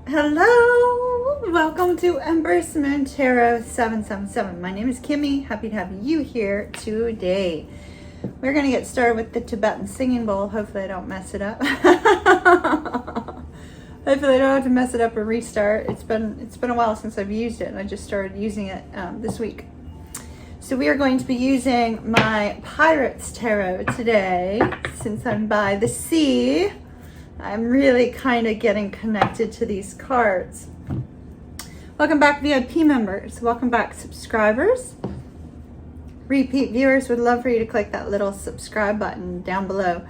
Hello, welcome to Empress Moon Tarot 777. My name is Kimmy. Happy to have you here today. We're gonna get started with the Tibetan singing bowl. Hopefully I don't mess it up. Hopefully I don't have to mess it up or restart. It's been a while since I've used it, and I just started using it this week. So we are going to be using my Pirates Tarot today. Since I'm by the sea, I'm really kind of getting connected to these cards. Welcome back, VIP members. Welcome back, subscribers. Repeat viewers, would love for you to click that little subscribe button down below.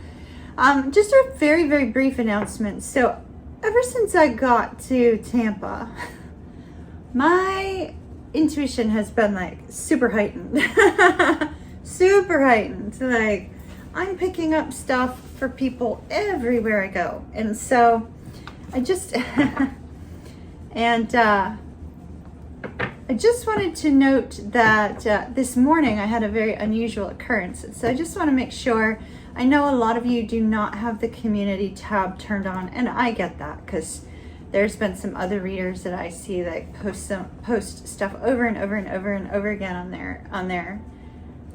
Just a very, very brief announcement. So ever since I got to Tampa, my intuition has been like super heightened. Super heightened. Like, I'm picking up stuff for people everywhere I go. And so I just I just wanted to note that this morning I had a very unusual occurrence. So I just want to make sure, I know a lot of you do not have the community tab turned on, and I get that because there's been some other readers that I see that post stuff over and over and over and over again on their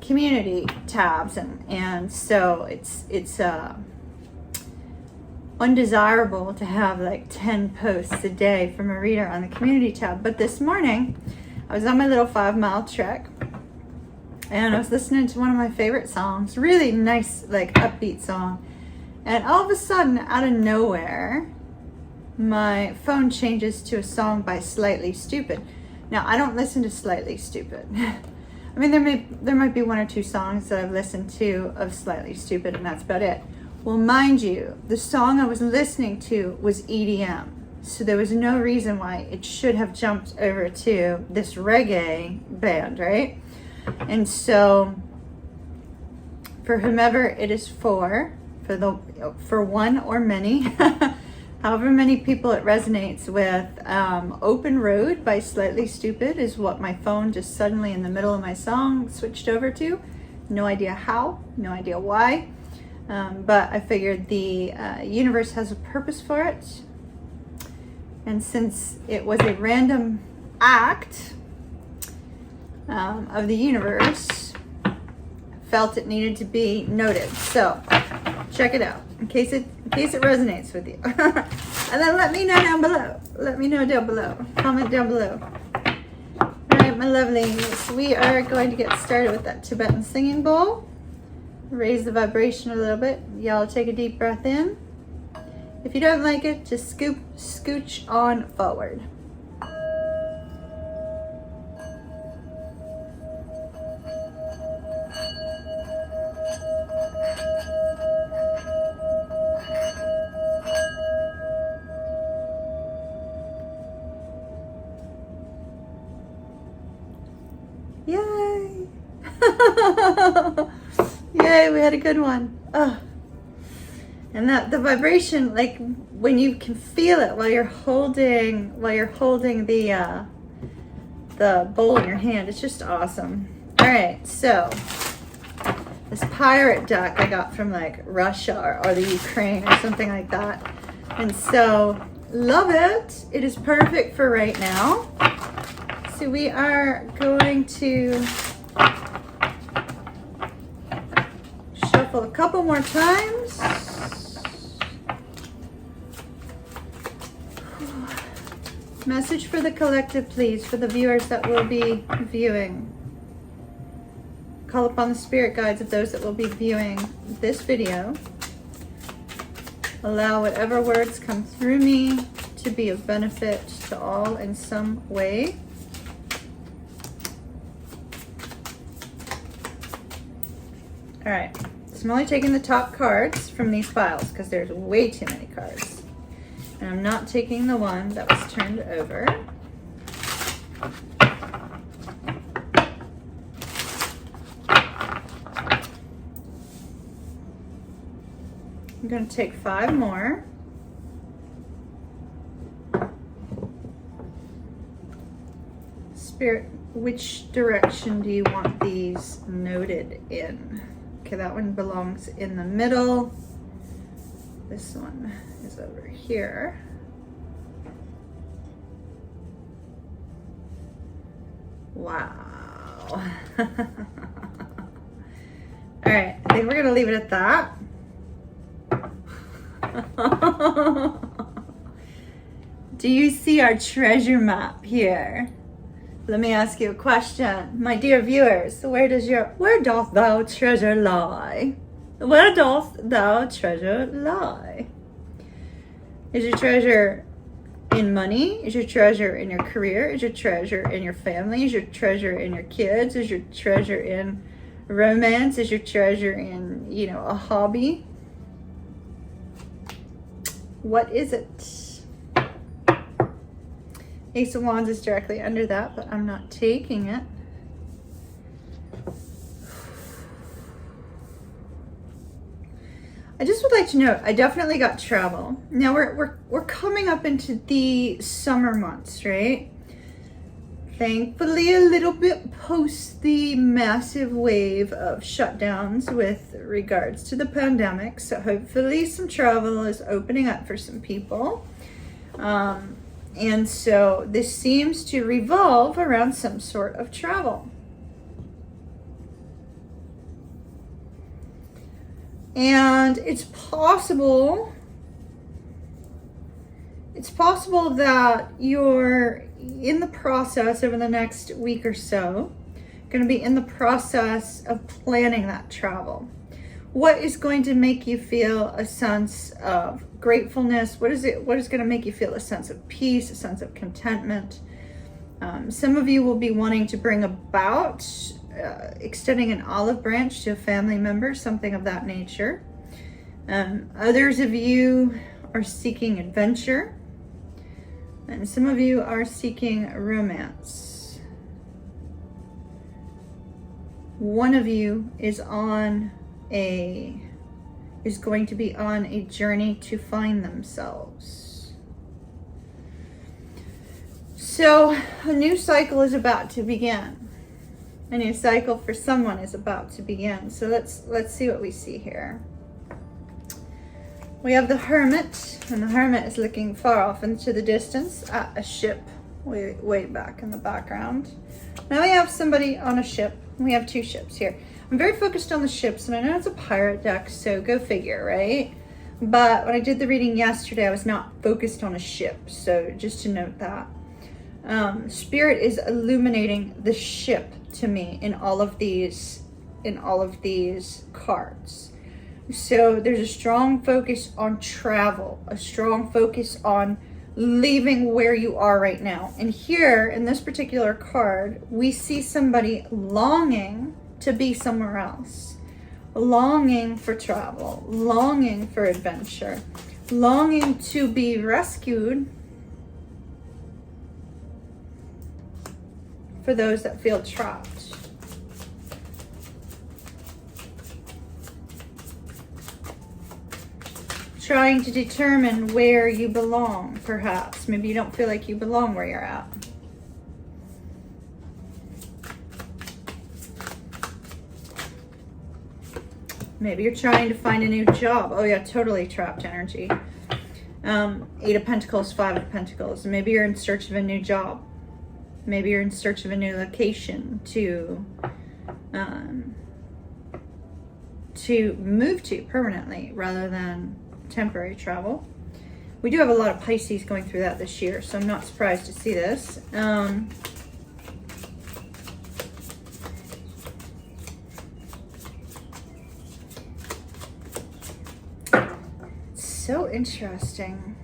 community tabs, and so it's undesirable to have like 10 posts a day from a reader on the community tab. But this morning I was on my little 5-mile trek and I was listening to one of my favorite songs, really nice, like upbeat song, and all of a sudden, out of nowhere, my phone changes to a song by Slightly Stupid. Now, I don't listen to Slightly Stupid. I mean, there might be one or two songs that I've listened to of Slightly Stupid, and that's about it. Well, mind you, the song I was listening to was EDM, so there was no reason why it should have jumped over to this reggae band, right? And so, for whomever it is for one or many, however many people it resonates with, Open Road by Slightly Stupid is what my phone just suddenly in the middle of my song switched over to. No idea how, no idea why, but I figured the universe has a purpose for it. And since it was a random act of the universe, I felt it needed to be noted. So check it out in case it resonates with you. And then let me know down below. Let me know down below. Comment down below. All right, my lovelies, we are going to get started with that Tibetan singing bowl. Raise the vibration a little bit. Y'all take a deep breath in. If you don't like it, just scooch on forward. Yay! Yay, we had a good one. Oh. And that the vibration, like when you can feel it while you're holding the bowl in your hand, it's just awesome. All right, so this pirate duck I got from like Russia or the Ukraine or something like that, and so love it. It is perfect for right now. So we are going to shuffle a couple more times. Message for the collective, please, for the viewers that will be viewing. Call upon the spirit guides of those that will be viewing this video. Allow whatever words come through me to be of benefit to all in some way. All right, so I'm only taking the top cards from these piles because there's way too many cards. And I'm not taking the one that was turned over. I'm going to take 5 more. Spirit, which direction do you want these noted in? Okay, that one belongs in the middle. This one is over here. Wow. All right, I think we're gonna leave it at that. Do you see our treasure map here? Let me ask you a question, my dear viewers. Where doth thou treasure lie? Where doth thou treasure lie? Is your treasure in money? Is your treasure in your career? Is your treasure in your family? Is your treasure in your kids? Is your treasure in romance? Is your treasure in, you know, a hobby? What is it? Ace of Wands is directly under that, but I'm not taking it. I just would like to note, I definitely got travel. Now we're coming up into the summer months, right? Thankfully, a little bit post the massive wave of shutdowns with regards to the pandemic. So hopefully some travel is opening up for some people. And so this seems to revolve around some sort of travel. And it's possible that you're in the process over the next week or so, going to be in the process of planning that travel. What is going to make you feel a sense of gratefulness? What is going to make you feel a sense of peace, a sense of contentment? Some of you will be wanting to bring about extending an olive branch to a family member, something of that nature. Others of you are seeking adventure, and some of you are seeking romance. One of you is going to be on a journey to find themselves. So a new cycle is about to begin. A new cycle for someone is about to begin. So let's see what we see here. We have the Hermit, and the Hermit is looking far off into the distance at a ship way back in the background. Now we have somebody on a ship. We have two ships here. I'm very focused on the ships, and I know it's a pirate deck, so go figure, right? But when I did the reading yesterday, I was not focused on a ship, so just to note that. Spirit is illuminating the ship to me in all of these cards. So there's a strong focus on travel, a strong focus on leaving where you are right now. And here in this particular card, we see somebody longing to be somewhere else, longing for travel, longing for adventure, longing to be rescued for those that feel trapped. Trying to determine where you belong, perhaps. Maybe you don't feel like you belong where you're at. Maybe you're trying to find a new job. Oh yeah, totally trapped energy. 8 of Pentacles, 5 of Pentacles. Maybe you're in search of a new job. Maybe you're in search of a new location to move to permanently rather than temporary travel. We do have a lot of Pisces going through that this year, so I'm not surprised to see this. So interesting.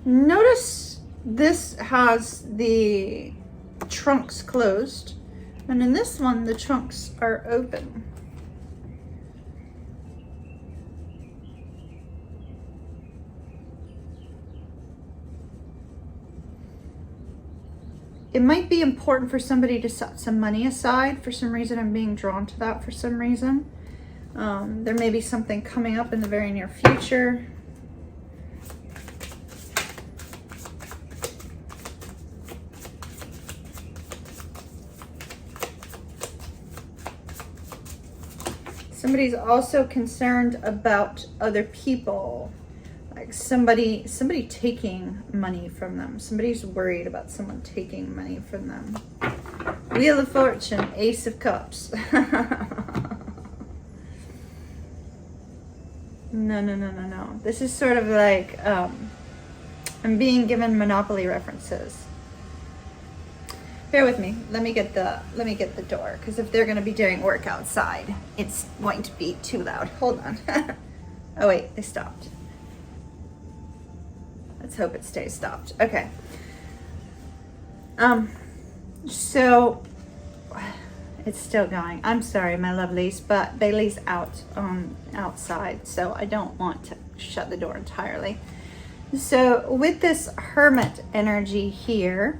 Notice this has the trunks closed, and in this one the trunks are open. It might be important for somebody to set some money aside. For some reason, I'm being drawn to that for some reason. There may be something coming up in the very near future. Somebody's also concerned about other people. like somebody taking money from them. Somebody's worried about someone taking money from them. Wheel of Fortune, Ace of Cups. No. This is sort of like I'm being given Monopoly references. Bear with me. Let me get the door, because if they're going to be doing work outside, it's going to be too loud. Hold on. Oh wait, they stopped. Let's hope it stays stopped. Okay. So it's still going. I'm sorry, my lovelies, but Bailey's out outside, so I don't want to shut the door entirely. So with this Hermit energy here,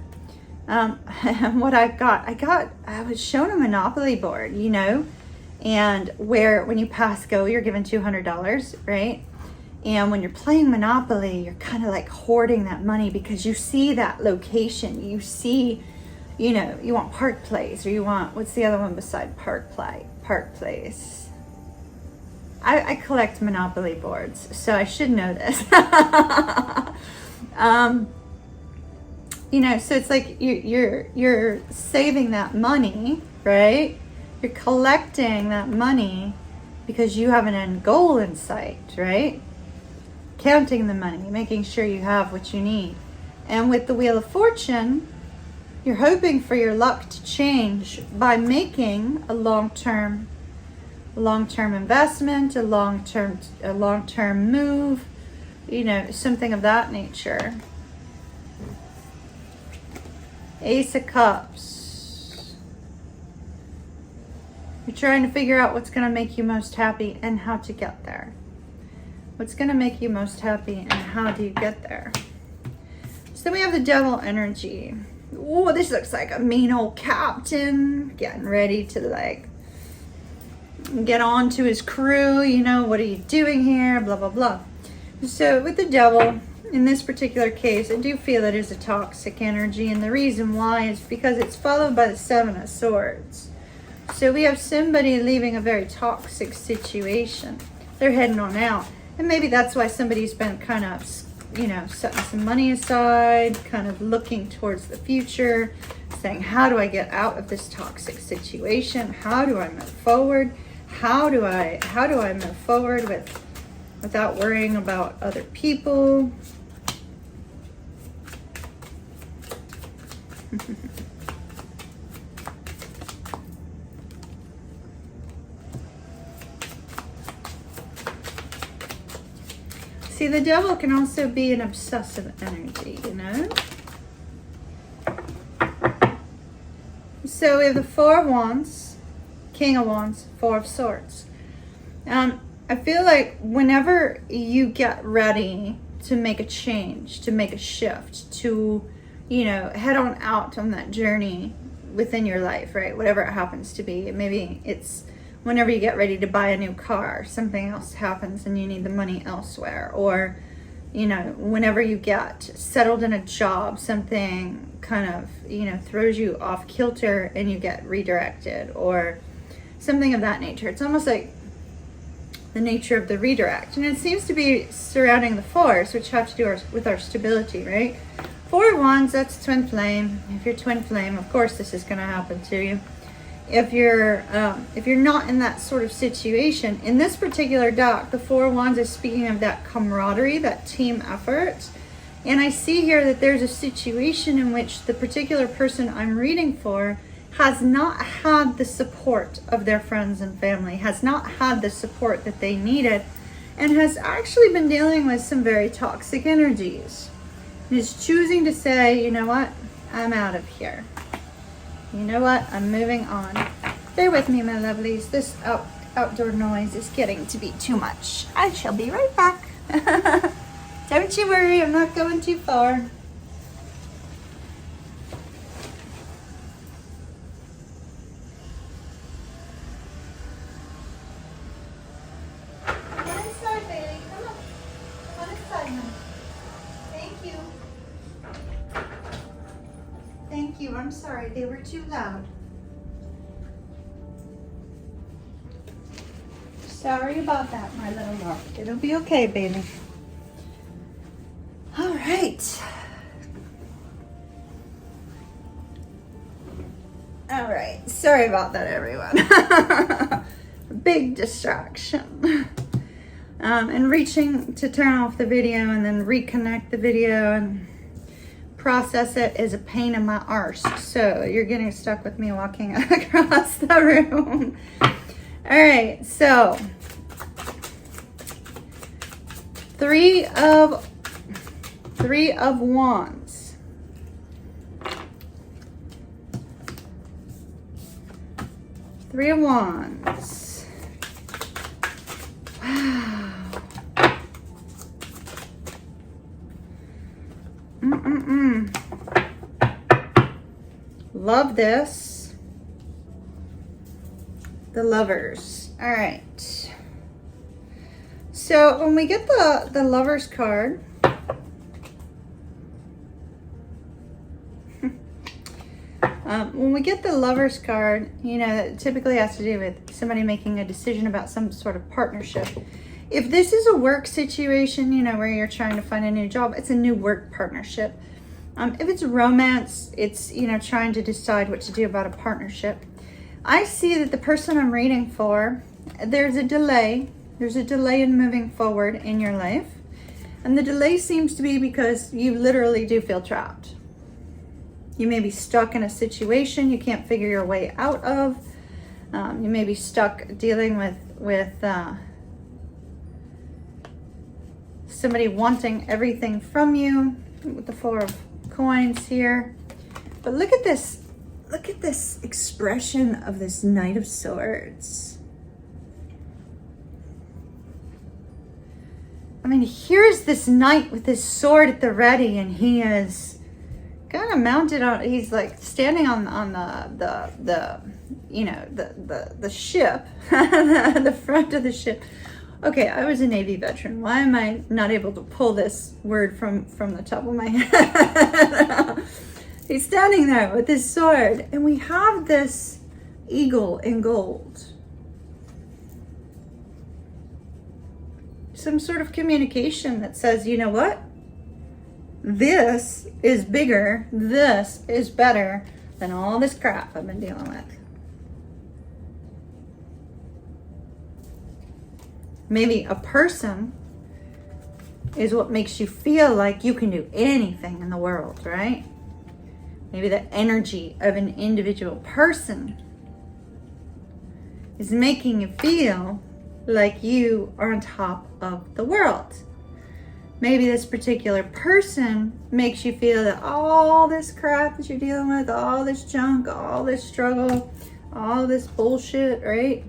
what I was shown a Monopoly board, you know, and where when you pass go, you're given $200, right? And when you're playing Monopoly, you're kind of like hoarding that money because you see that location, you see, you know, you want Park Place, or you want, what's the other one beside Park Place? I collect Monopoly boards, so I should know this. You know, so it's like you're saving that money, right? You're collecting that money because you have an end goal in sight, right? Counting the money, making sure you have what you need. And with the Wheel of Fortune, you're hoping for your luck to change by making a long-term investment, a long-term move, you know, something of that nature. Ace of Cups. You're trying to figure out what's going to make you most happy and how to get there. What's going to make you most happy and how do you get there? So then we have the Devil energy. Oh, this looks like a mean old captain getting ready to like get on to his crew. You know, what are you doing here? Blah, blah, blah. So with the Devil, in this particular case, I do feel it is a toxic energy. And the reason why is because it's followed by the Seven of Swords. So we have somebody leaving a very toxic situation. They're heading on out. And maybe that's why somebody's been kind of, you know, setting some money aside, kind of looking towards the future, saying, how do I get out of this toxic situation? How do I move forward? How do I move forward without worrying about other people? See, the Devil can also be an obsessive energy, you know? So we have the Four of Wands, King of Wands, Four of Swords. I feel like whenever you get ready to make a change, to make a shift, to, you know, head on out on that journey within your life, right? Whatever it happens to be. Maybe it's whenever you get ready to buy a new car, something else happens and you need the money elsewhere. Or, you know, whenever you get settled in a job, something kind of, you know, throws you off kilter and you get redirected or something of that nature. It's almost like the nature of the redirect. And it seems to be surrounding the fours, which have to do with our stability, right? Four of Wands, that's twin flame. If you're twin flame, of course this is going to happen to you. If you're not in that sort of situation, in this particular deck, the Four of Wands is speaking of that camaraderie, that team effort. And I see here that there's a situation in which the particular person I'm reading for has not had the support of their friends and family, has not had the support that they needed, and has actually been dealing with some very toxic energies. And is choosing to say, you know what, I'm out of here. You know what, I'm moving on. Bear with me, my lovelies. This outdoor noise is getting to be too much. I shall be right back. Don't you worry, I'm not going too far. I'm sorry, they were too loud. Sorry about that, my little love. It'll be okay, baby. right. All right. Sorry about that, everyone. Big distraction. And reaching to turn off the video and then reconnect the video and process it is a pain in my arse. So you're getting stuck with me walking across the room. All right, so three of wands. Three of wands. Wow. Love this. The Lovers. All right. So when we get the Lovers card, when we get the Lovers card, you know, that typically has to do with somebody making a decision about some sort of partnership. If this is a work situation, you know, where you're trying to find a new job, it's a new work partnership. If it's romance, it's, you know, trying to decide what to do about a partnership. I see that the person I'm reading for, there's a delay. There's a delay in moving forward in your life. And the delay seems to be because you literally do feel trapped. You may be stuck in a situation you can't figure your way out of. You may be stuck dealing with somebody wanting everything from you with the Four of Coins here. But look at this expression of this Knight of Swords. I mean, here's this knight with his sword at the ready, and he is kind of mounted on, he's like standing on the you know, the ship, the front of the ship. Okay, I was a Navy veteran. Why am I not able to pull this word from the top of my head? He's standing there with his sword, and we have this eagle in gold. Some sort of communication that says, you know what? This is bigger, this is better than all this crap I've been dealing with. Maybe a person is what makes you feel like you can do anything in the world, right? Maybe the energy of an individual person is making you feel like you are on top of the world. Maybe this particular person makes you feel that all this crap that you're dealing with, all this junk, all this struggle, all this bullshit, right?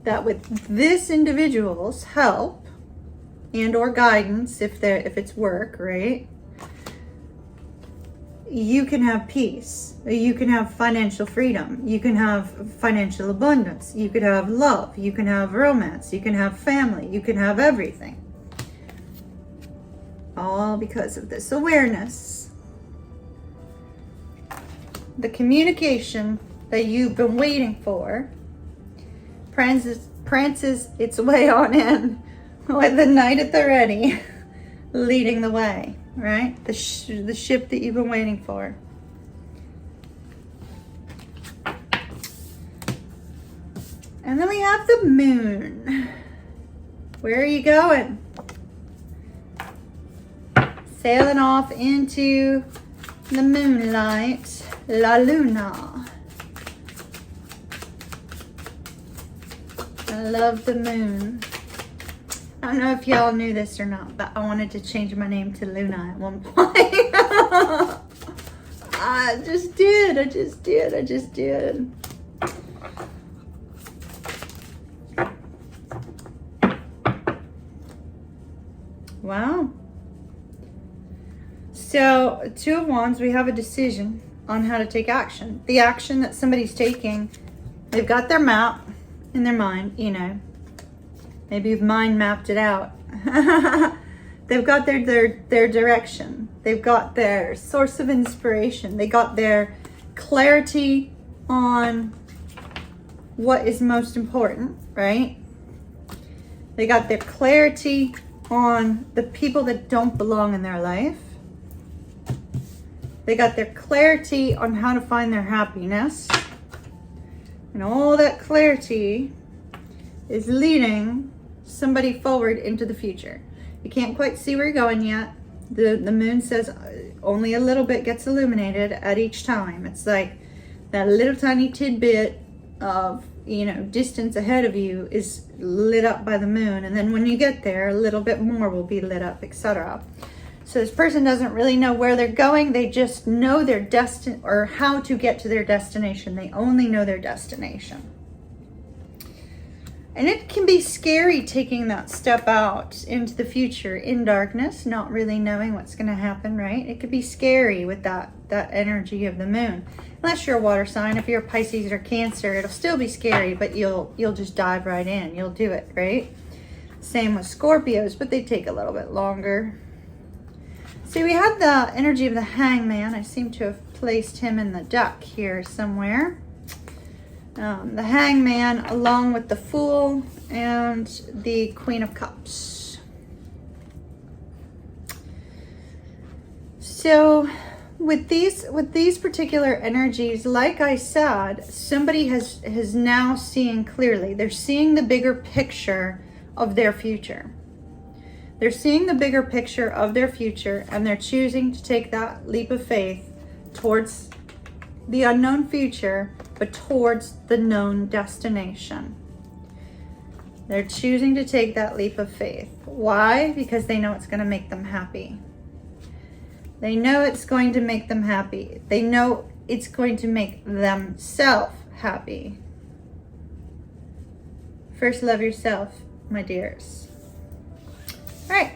That with this individual's help and or guidance, if it's work, right? You can have peace. You can have financial freedom. You can have financial abundance. You could have love. You can have romance. You can have family. You can have everything. All because of this awareness. The communication that you've been waiting for prances its way on in with the knight at the ready, leading the way, right? The ship that you've been waiting for. And then we have the moon. Where are you going? Sailing off into the moonlight, La Luna. I love the moon. I don't know if y'all knew this or not, but I wanted to change my name to Luna at one point. I just did. Wow. So, Two of Wands, we have a decision on how to take action. The action that somebody's taking, they've got their map in their mind, you know. Maybe you've mind mapped it out. They've got their direction. They've got their source of inspiration. They got their clarity on what is most important, right? They got their clarity on the people that don't belong in their life. They got their clarity on how to find their happiness. And all that clarity is leading somebody forward into the future. You can't quite see where you're going yet. The moon says only a little bit gets illuminated at each time. It's like that little tiny tidbit of, distance ahead of you is lit up by the moon. And then when you get there, a little bit more will be lit up, etc. So this person doesn't really know where they're going. They just know their destination or how to get to their destination. They only know their destination. And it can be scary taking that step out into the future in darkness, not really knowing what's going to happen, right? It could be scary with that energy of the moon. Unless you're a water sign. If you're a Pisces or Cancer, it'll still be scary, but you'll just dive right in. You'll do it, right? Same with Scorpios, but they take a little bit longer. See, we had the energy of the Hangman. I seem to have placed him in the deck here somewhere. The Hangman along with the Fool and the Queen of Cups. So with these particular energies, like I said, somebody has now seeing clearly. They're seeing the bigger picture of their future. They're seeing the bigger picture of their future, and they're choosing to take that leap of faith towards the unknown future, but towards the known destination. They're choosing to take that leap of faith. Why? Because they know it's going to make them happy. They know it's going to make them happy. They know it's going to make themselves happy. First, love yourself, my dears. All right.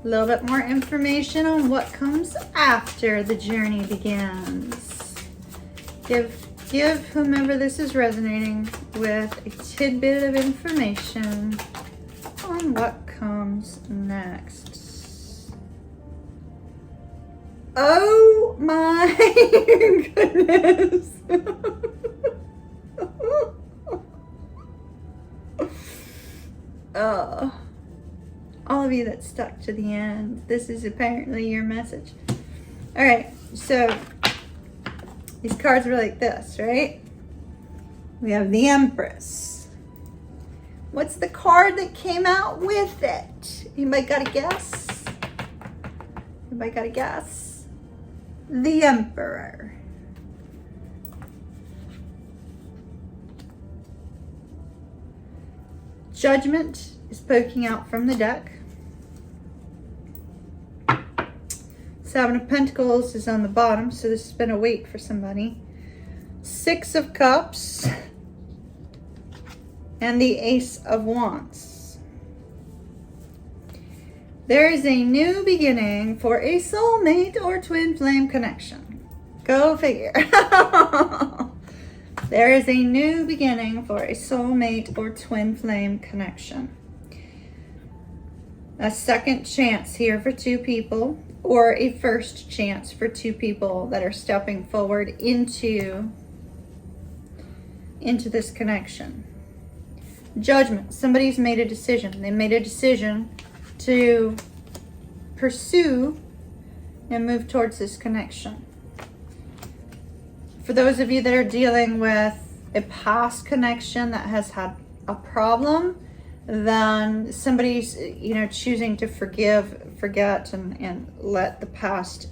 A little bit more information on what comes after the journey begins. Give whomever this is resonating with a tidbit of information on what comes next. Oh my goodness. All of you that stuck to the end, this is apparently your message. All right, so these cards are like this, right? We have the Empress. What's the card that came out with it? Anybody got a guess? Anybody got a guess? The Emperor. Judgment is poking out from the deck. Seven of Pentacles is on the bottom, so this has been a wait for somebody. Six of Cups and the Ace of Wands. There is a new beginning for a soulmate or twin flame connection. Go figure. There is a new beginning for a soulmate or twin flame connection. A second chance here for two people, or a first chance for two people that are stepping forward into this connection. Judgment. Somebody's made a decision. They made a decision to pursue and move towards this connection. For those of you that are dealing with a past connection that has had a problem, then somebody's, choosing to forgive, forget, and let the past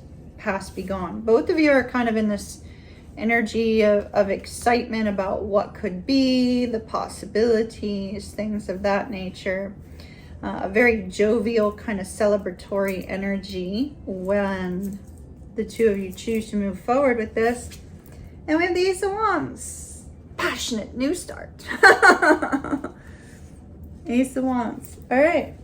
be gone. Both of you are kind of in this energy of excitement about what could be, the possibilities, things of that nature. A very jovial kind of celebratory energy when the two of you choose to move forward with this. And we have the Ace of Wands. Passionate new start. Ace of Wands. All right.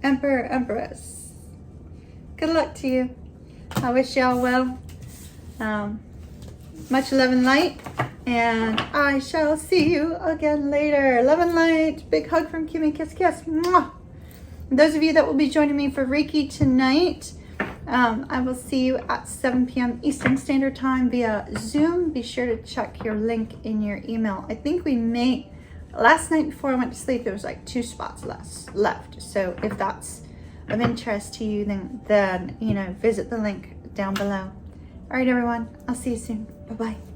Emperor, Empress. Good luck to you. I wish y'all well. Much love and light. And I shall see you again later. Love and light. Big hug from Kimmy. Kiss, kiss. Mwah. Those of you that will be joining me for Reiki tonight, I will see you at 7 p.m. Eastern Standard Time via Zoom. Be sure to check your link in your email. I think we may, last night before I went to sleep, there was like 2 spots left. So if that's of interest to you, then you know, visit the link down below. All right, everyone. I'll see you soon. Bye-bye.